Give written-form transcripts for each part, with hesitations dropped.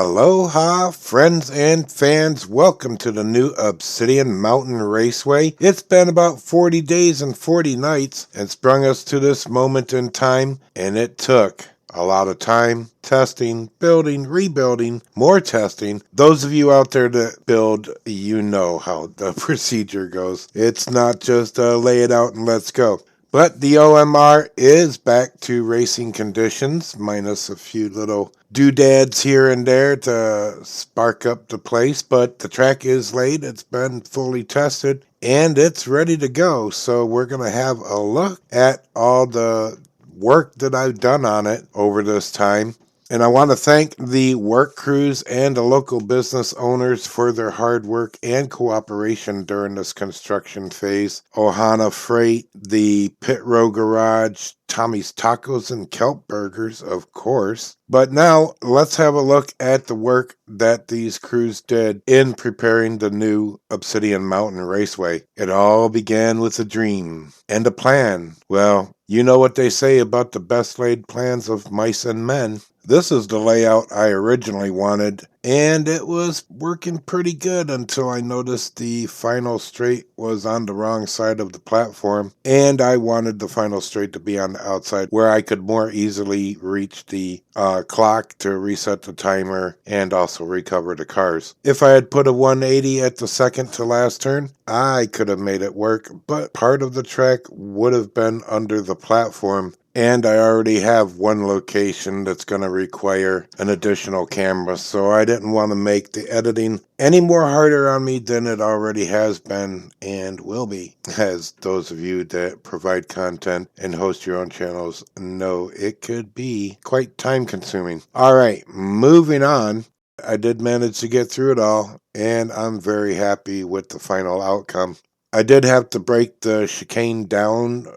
Aloha, friends and fans. Welcome to the new Obsidian Mountain Raceway. It's been about 40 days and 40 nights and sprung us to this moment in time, and it took a lot of time, testing, building, rebuilding, more testing. Those of you out there that build, you know how the procedure goes. It's not just lay it out and let's go. But the OMR is back to racing conditions, minus a few little doodads here and there to spark up the place. But the track is laid, it's been fully tested, and it's ready to go. So we're going to have a look at all the work that I've done on it over this time. And I want to thank the work crews and the local business owners for their hard work and cooperation during this construction phase. Ohana Freight, the Pit Row Garage, Tommy's Tacos and Kelp Burgers, of course. But now let's have a look at the work that these crews did in preparing the new Obsidian Mountain Raceway. It all began with a dream and a plan. Well, you know what they say about the best laid plans of mice and men. This is the layout I originally wanted, and it was working pretty good until I noticed the final straight was on the wrong side of the platform, and I wanted the final straight to be on the outside where I could more easily reach the clock to reset the timer and also recover the cars. If I had put a 180 at the second to last turn, I could have made it work, but part of the track would have been under the platform. And I already have one location that's going to require an additional camera, so I didn't want to make the editing any more harder on me than it already has been and will be. As those of you that provide content and host your own channels know, it could be quite time consuming. All right, moving on. I did manage to get through it all, and I'm very happy with the final outcome. I did have to break the chicane down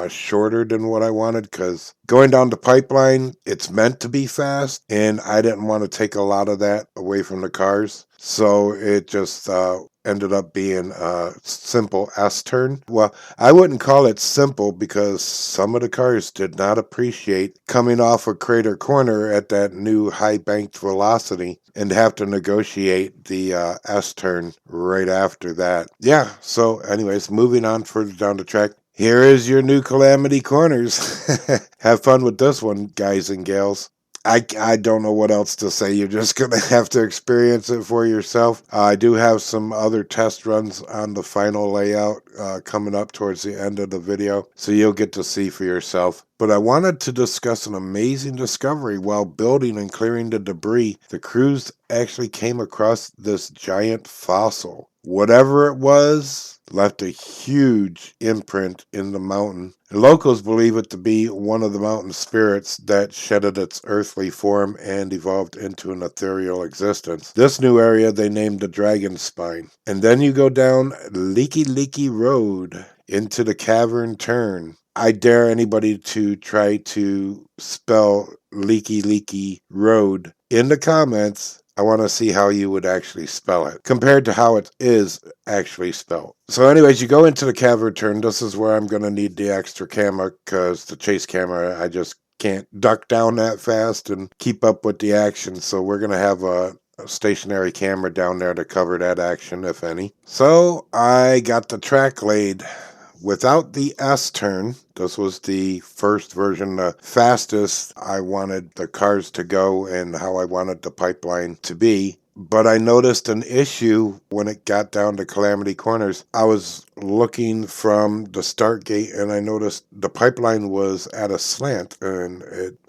shorter than what I wanted because going down the pipeline, it's meant to be fast, and I didn't want to take a lot of that away from the cars. So it just ended up being a simple S-turn. Well, I wouldn't call it simple because some of the cars did not appreciate coming off a Crater Corner at that new high banked velocity and have to negotiate the S-turn right after that. Yeah, so anyways, moving on further down the track. Here is your new Calamity Corners. Have fun with this one, guys and gals. I don't know what else to say. You're just going to have to experience it for yourself. I do have some other test runs on the final layout coming up towards the end of the video, so you'll get to see for yourself. But I wanted to discuss an amazing discovery. While building and clearing the debris, the crews actually came across this giant fossil. Whatever it was, left a huge imprint in the mountain. Locals believe it to be one of the mountain spirits that shedded its earthly form and evolved into an ethereal existence. This new area they named the Dragon Spine. And then you go down Leaky Road into the Cavern Turn. I dare anybody to try to spell Leaky Road in the comments. I want to see how you would actually spell it compared to how it is actually spelled. So anyways, you go into the Cavern Turn. This is where I'm going to need the extra camera because the chase camera, I just can't duck down that fast and keep up with the action. So we're going to have a stationary camera down there to cover that action, if any. So I got the track laid. Without the S-turn, this was the first version, the fastest I wanted the cars to go and how I wanted the pipeline to be. But I noticed an issue when it got down to Calamity Corners. I was looking from the start gate and I noticed the pipeline was at a slant and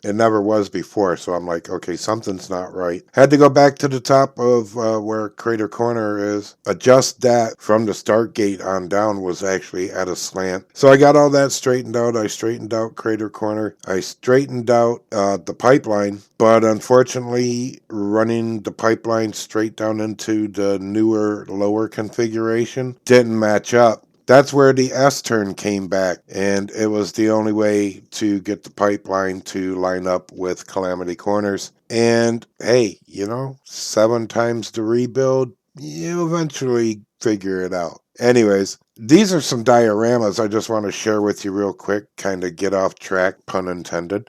it never was before. So I'm like, okay, something's not right. Had to go back to the top of where Crater Corner is. Adjust that from the start gate on down was actually at a slant. So I got all that straightened out. I straightened out Crater Corner. I straightened out the pipeline. But unfortunately, running the pipeline straight down into the newer, lower configuration didn't match up. That's where the S-turn came back, and it was the only way to get the pipeline to line up with Calamity Corners. And hey, 7 times the rebuild, you eventually figure it out. Anyways, these are some dioramas I just want to share with you real quick, kind of get off track, pun intended.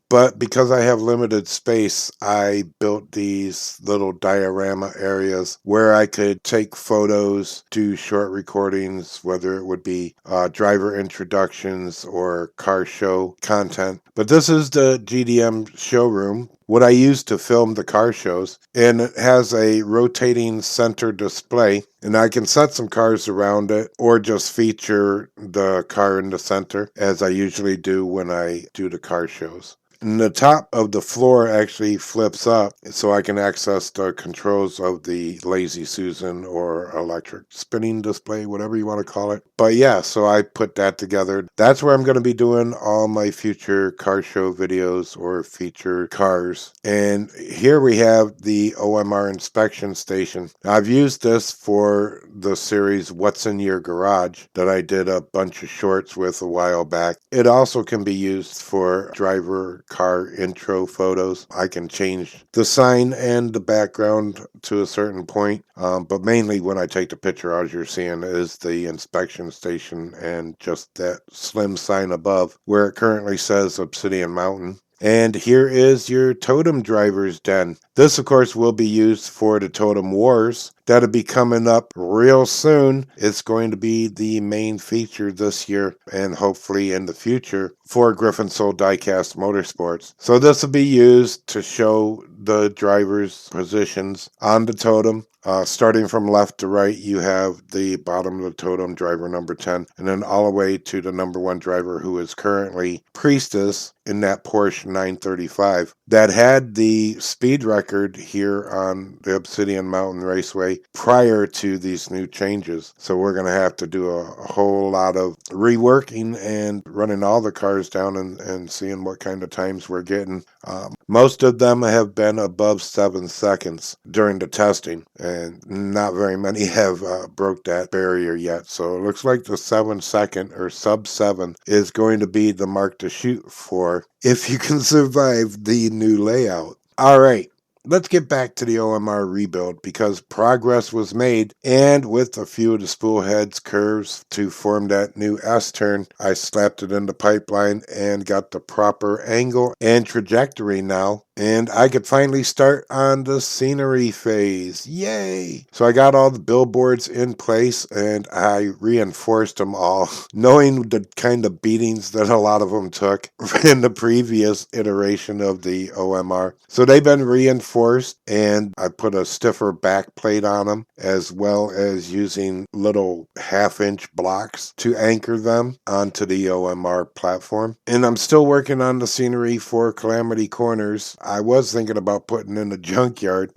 But because I have limited space, I built these little diorama areas where I could take photos, do short recordings, whether it would be driver introductions or car show content. But this is the GDM showroom, what I use to film the car shows, and it has a rotating center display, and I can set some cars around it or just feature the car in the center, as I usually do when I do the car shows. And the top of the floor actually flips up so I can access the controls of the Lazy Susan or electric spinning display, whatever you want to call it. But yeah, so I put that together. That's where I'm going to be doing all my future car show videos or featured cars. And here we have the OMR inspection station. I've used this for the series What's in Your Garage that I did a bunch of shorts with a while back. It also can be used for driver car intro photos. I can change the sign and the background to a certain point, but mainly when I take the picture, as you're seeing, is the inspection station and just that slim sign above where it currently says Obsidian Mountain. And here is your totem driver's den. This, of course, will be used for the Totem Wars. That'll be coming up real soon. It's going to be the main feature this year and hopefully in the future for Griffin Soul Diecast Motorsports. So this will be used to show the drivers' positions on the totem. Starting from left to right, you have the bottom of the totem, driver number 10, and then all the way to the number 1 driver, who is currently Priestess in that Porsche 935 that had the speed record here on the Obsidian Mountain Raceway prior to these new changes. So we're going to have to do a whole lot of reworking and running all the cars down and seeing what kind of times we're getting. Most of them have been above 7 seconds during the testing, and not very many have broke that barrier yet. So it looks like the 7-second or sub 7 is going to be the mark to shoot for if you can survive the new layout. All right. Let's get back to the OMR rebuild because progress was made, and with a few of the spool heads curves to form that new S-turn, I slapped it in the pipeline and got the proper angle and trajectory now. And I could finally start on the scenery phase. Yay! So I got all the billboards in place and I reinforced them all, knowing the kind of beatings that a lot of them took in the previous iteration of the OMR. So they've been reinforced, and I put a stiffer back plate on them, as well as using little 1/2-inch blocks to anchor them onto the OMR platform. And I'm still working on the scenery for Calamity Corners. I was thinking about putting in a junkyard,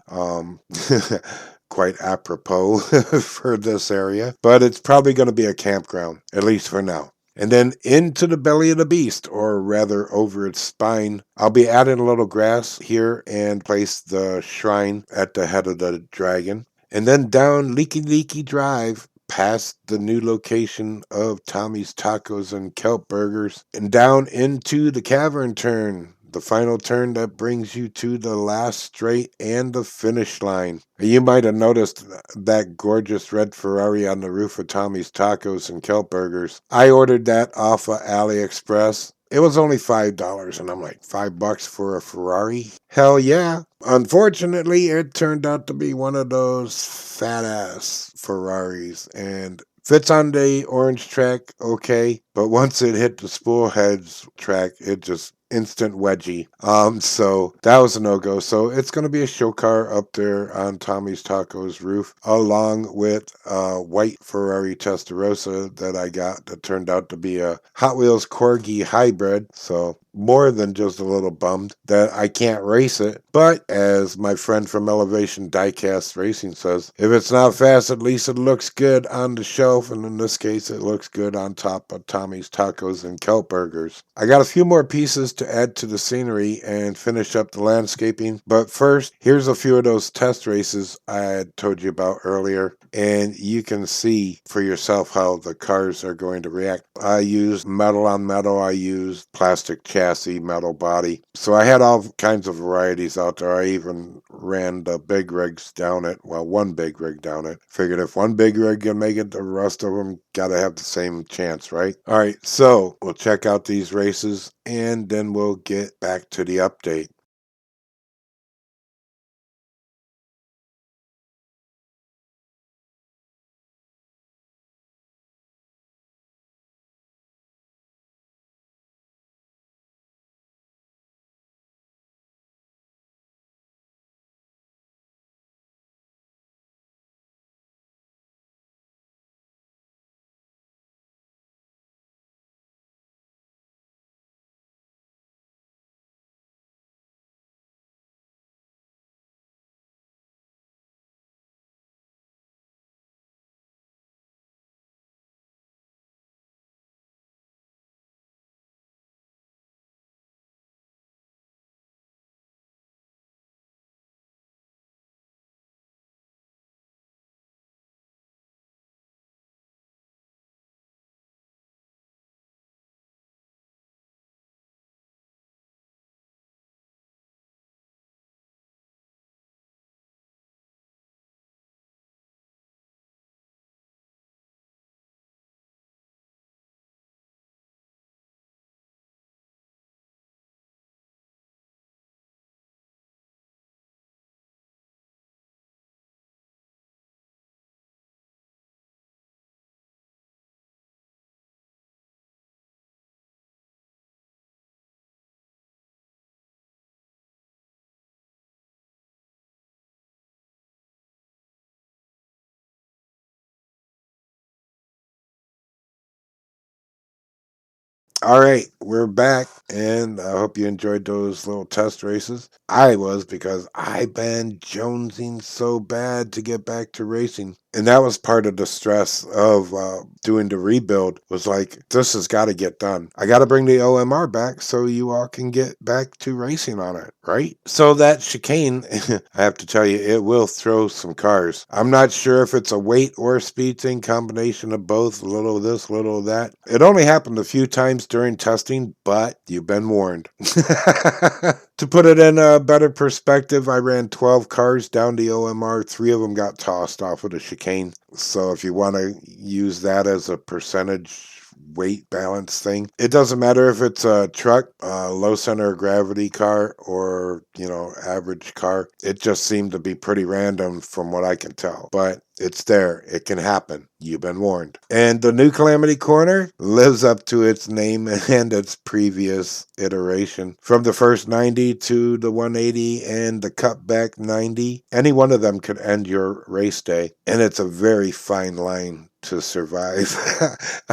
quite apropos for this area, but it's probably going to be a campground, at least for now. And then into the belly of the beast, or rather over its spine, I'll be adding a little grass here and place the shrine at the head of the dragon. And then down Leaky Leaky Drive, past the new location of Tommy's Tacos and Kelp Burgers, and down into the cavern turn, the final turn that brings you to the last straight and the finish line. You might have noticed that gorgeous red Ferrari on the roof of Tommy's Tacos and Kelp Burgers. I ordered that off of AliExpress. It was only $5, and I'm like, $5 for a Ferrari? Hell yeah. Unfortunately, it turned out to be one of those fat-ass Ferraris, and fits on the orange track okay, but once it hit the spool heads track, it just instant wedgie. So that was a no-go. So it's going to be a show car up there on Tommy's Tacos roof, along with a white Ferrari Testarossa that I got that turned out to be a Hot Wheels Corgi hybrid. So more than just a little bummed that I can't race it. But as my friend from Elevation Diecast Racing says, if it's not fast, at least it looks good on the shelf. And in this case, it looks good on top of Tommy's Tacos and Kelp Burgers. I got a few more pieces to add to the scenery and finish up the landscaping. But first, here's a few of those test races I had told you about earlier. And you can see for yourself how the cars are going to react. I used metal on metal. I used plastic chassis. chassis, metal body. So I had all kinds of varieties out there. I even ran the big rigs down it. Well, one big rig down it. Figured if one big rig can make it, the rest of them got to have the same chance, right? All right, so we'll check out these races and then we'll get back to the update. All right, we're back, and I hope you enjoyed those little test races. I was, because I've been jonesing so bad to get back to racing. And that was part of the stress of doing the rebuild, was like, this has got to get done. I got to bring the OMR back so you all can get back to racing on it, right? So that chicane, I have to tell you, it will throw some cars. I'm not sure if it's a weight or speed thing, combination of both, a little of this, a little of that. It only happened a few times during testing, but you've been warned. To put it in a better perspective, I ran 12 cars down the OMR. 3 of them got tossed off of the chicane. So if you want to use that as a percentage weight balance thing, it doesn't matter if it's a truck, a low center of gravity car, or, average car. It just seemed to be pretty random from what I can tell. But it's there. It can happen. You've been warned. And the new Calamity Corner lives up to its name and its previous iteration. From the first 90 to the 180 and the cutback 90, any one of them could end your race day. And it's a very fine line to survive.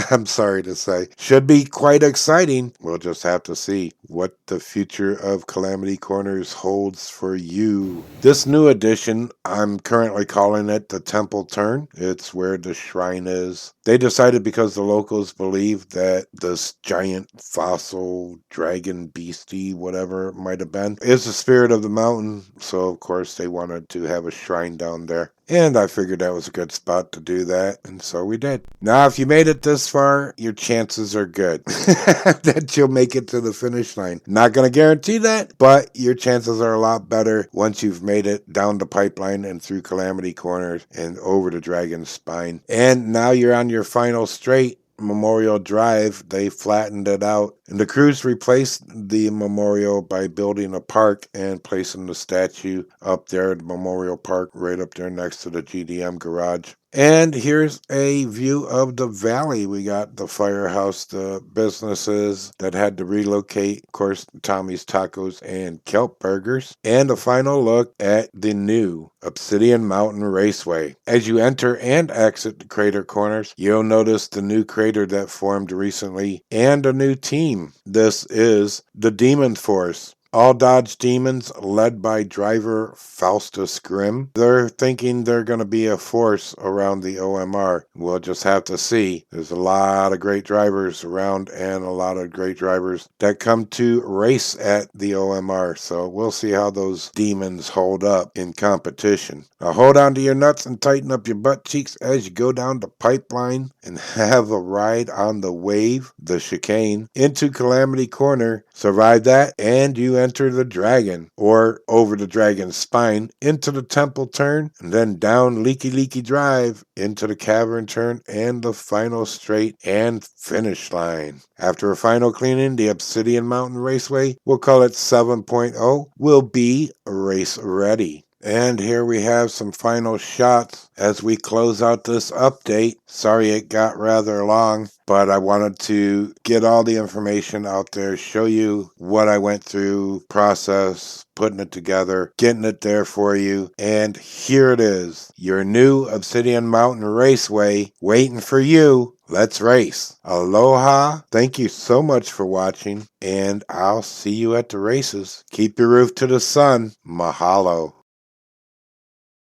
I'm sorry to say. Should be quite exciting. We'll just have to see what the future of Calamity Corners holds for you. This new edition, I'm currently calling it the Temple Turn. It's where the shrine is. They decided, because the locals believe that this giant fossil dragon beastie, whatever it might have been, is the spirit of the mountain. So of course they wanted to have a shrine down there. And I figured that was a good spot to do that, and so we did. Now, if you made it this far, your chances are good that you'll make it to the finish line. Not going to guarantee that, but your chances are a lot better once you've made it down the pipeline and through Calamity Corners and over the Dragon's Spine. And now you're on your final straight, Memorial Drive. They flattened it out, and the crews replaced the memorial by building a park and placing the statue up there at the Memorial Park, right up there next to the GDM garage. And here's a view of the valley. We got the firehouse, the businesses that had to relocate, of course, Tommy's Tacos and Kelp Burgers, and a final look at the new Obsidian Mountain Raceway. As you enter and exit the crater corners, you'll notice the new crater that formed recently and a new team. This is the Demon Force. All Dodge Demons, led by driver Faustus Grimm. They're thinking they're going to be a force around the OMR. We'll just have to see. There's a lot of great drivers around and a lot of great drivers that come to race at the OMR. So we'll see how those demons hold up in competition. Now hold on to your nuts and tighten up your butt cheeks as you go down the pipeline and have a ride on the wave, the chicane, into Calamity Corner. Survive that and you enter the dragon, or over the dragon's spine into the temple turn, and then down Leaky Drive into the cavern turn and the final straight and finish line. After a final cleaning, the Obsidian Mountain Raceway, we'll call it 7.0, will be race ready. And here we have some final shots as we close out this update. Sorry it got rather long, but I wanted to get all the information out there, show you what I went through, process, putting it together, getting it there for you. And here it is, your new Obsidian Mountain Raceway waiting for you. Let's race. Aloha. Thank you so much for watching, and I'll see you at the races. Keep your roof to the sun. Mahalo.